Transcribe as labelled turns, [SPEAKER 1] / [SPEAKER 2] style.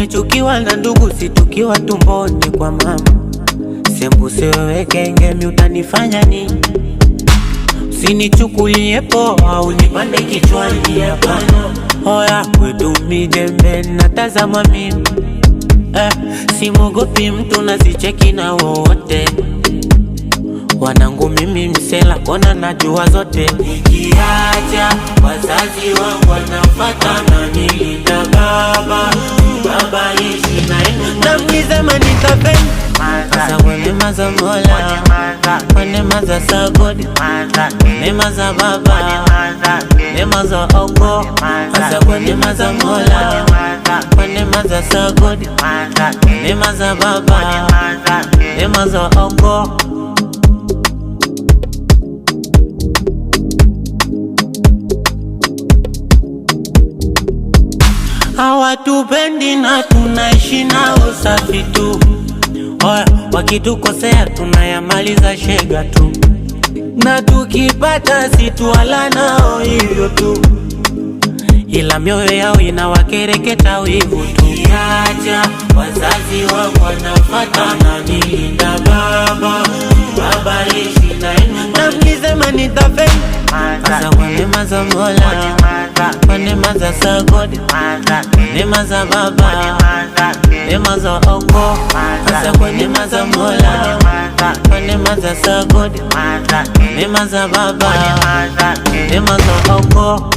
[SPEAKER 1] Umechukiwa na ndugu, situkiwa tumboni kwa mama. Sembuse wewe kengemi, utanifanya nini? Usinichukulie poa, unipande kichwani hapana. Hoya kwetu mijembe, natazama mimi simogopi mtu na sicheki na wowote. Wanangu mimi msela kona najua zote. Nikiacha wazazi wangu wanafata na nilinda baba ishi na inu na mkizema nitapenda. Asa wema za Mola, wema za sagodi, wema za baba, wema za Ogo. Asa wema za Mola, wema za sagodi, wema za baba, wema za Ogo. Hawatupendi na tunaishi nao safi tu. Oya, wakitukosea tunayamaliza shega tu, na tukipata situala nao hivyo tu, ila mioyo yao inawakereketa wivu tu. Kiacha wazazi wangu wanafata na nilinda baba ishi na inu na mkizema nitapenda. Asa wema za Mola, wema za sagodi, wema za baba, wema za Ogo. Asa wema za Mola, wema za sagodi, wema za baba, wema za Ogo.